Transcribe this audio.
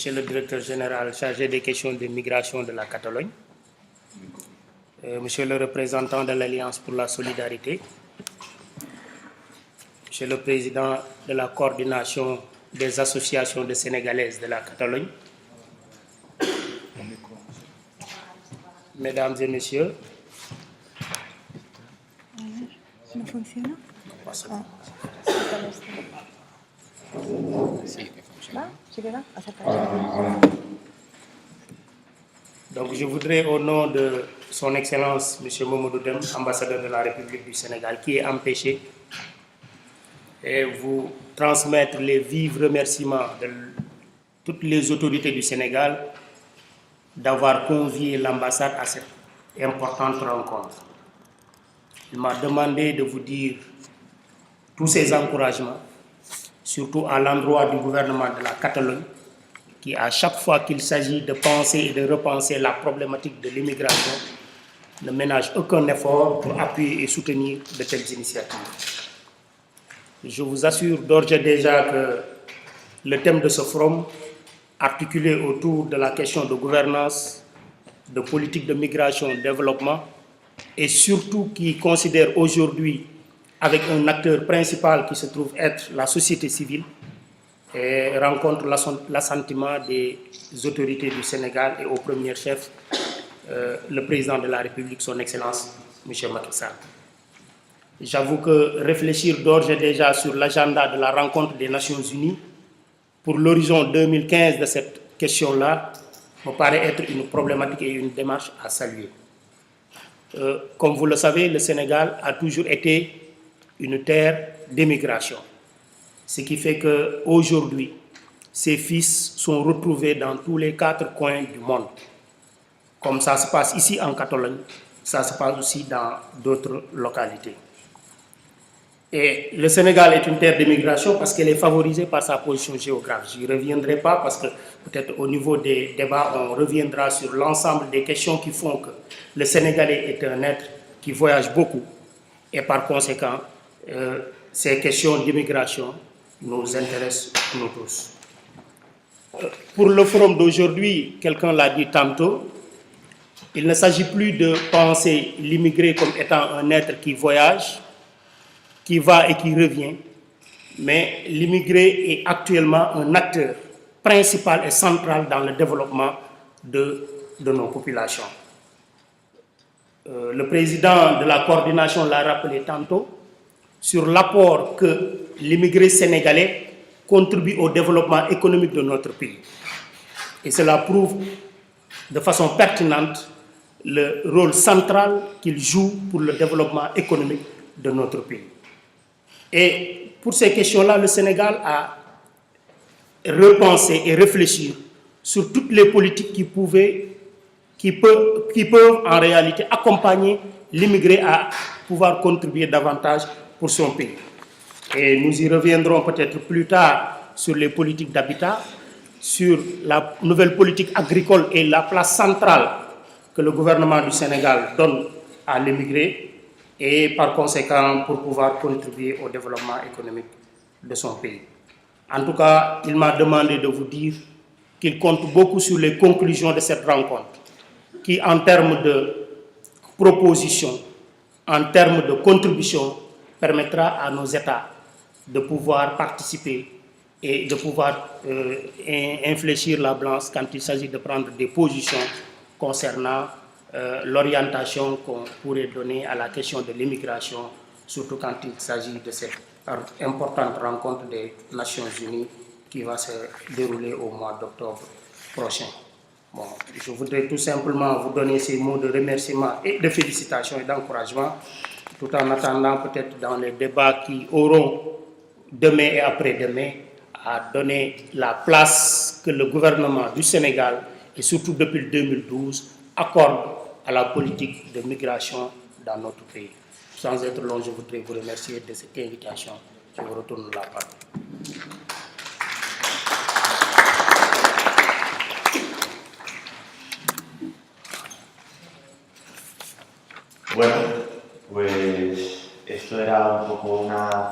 Monsieur le directeur général chargé des questions de migration de la Catalogne, Monsieur le représentant de l'Alliance pour la solidarité, Monsieur le président de la coordination des associations de Sénégalaises de la Catalogne, Mesdames et Messieurs, donc je voudrais au nom de son Excellence M. Mamadou Deme, ambassadeur de la République du Sénégal, qui est empêché, et vous transmettre les vifs remerciements de toutes les autorités du Sénégal d'avoir convié l'ambassade à cette importante rencontre. Il m'a demandé de vous dire tous ses encouragements, surtout à l'endroit du gouvernement de la Catalogne, qui à chaque fois qu'il s'agit de penser et de repenser la problématique de l'immigration, ne ménage aucun effort pour appuyer et soutenir de telles initiatives. Je vous assure d'ores et déjà que le thème de ce forum, articulé autour de la question de gouvernance, de politique de migration et de développement, et surtout qui considère aujourd'hui avec un acteur principal qui se trouve être la société civile, et rencontre l'assentiment des autorités du Sénégal et au premier chef, le président de la République, son Excellence, M. Macky Sall. J'avoue que réfléchir d'ores et déjà sur l'agenda de la rencontre des Nations Unies pour l'horizon 2015 de cette question-là me paraît être une problématique et une démarche à saluer. Comme vous le savez, le Sénégal a toujours été une terre d'émigration. Ce qui fait qu'aujourd'hui, ses fils sont retrouvés dans tous les 4 coins du monde. Comme ça se passe ici en Catalogne, ça se passe aussi dans d'autres localités. Et le Sénégal est une terre d'émigration parce qu'elle est favorisée par sa position géographique. Je n'y reviendrai pas parce que peut-être au niveau des débats, on reviendra sur l'ensemble des questions qui font que le Sénégalais est un être qui voyage beaucoup. Et par conséquent, ces questions d'immigration nous intéressent nous tous. Pour le forum d'aujourd'hui, quelqu'un l'a dit tantôt, il ne s'agit plus de penser l'immigré comme étant un être qui voyage, qui va et qui revient, mais l'immigré est actuellement un acteur principal et central dans le développement de nos populations. Le président de la coordination l'a rappelé tantôt sur l'apport que l'immigré sénégalais contribue au développement économique de notre pays. Et cela prouve de façon pertinente le rôle central qu'il joue pour le développement économique de notre pays. Et pour ces questions-là, le Sénégal a repensé et réfléchi sur toutes les politiques qui peuvent en réalité accompagner l'immigré à pouvoir contribuer davantage pour son pays. Et nous y reviendrons peut-être plus tard sur les politiques d'habitat, sur la nouvelle politique agricole et la place centrale que le gouvernement du Sénégal donne à l'immigré, et par conséquent pour pouvoir contribuer au développement économique de son pays. En tout cas, il m'a demandé de vous dire qu'il compte beaucoup sur les conclusions de cette rencontre, qui en termes de propositions, en termes de contributions, permettra à nos États de pouvoir participer et de pouvoir infléchir la balance quand il s'agit de prendre des positions concernant l'orientation qu'on pourrait donner à la question de l'immigration, surtout quand il s'agit de cette importante rencontre des Nations Unies qui va se dérouler au mois d'octobre prochain. Bon, je voudrais tout simplement vous donner ces mots de remerciement et de félicitations et d'encouragement, tout en attendant peut-être dans les débats qui auront demain et après-demain à donner la place que le gouvernement du Sénégal, et surtout depuis 2012, accorde à la politique de migration dans notre pays. Sans être long, je voudrais vous remercier de cette invitation. Je vous retourne la parole. Bueno, pues esto era un poco una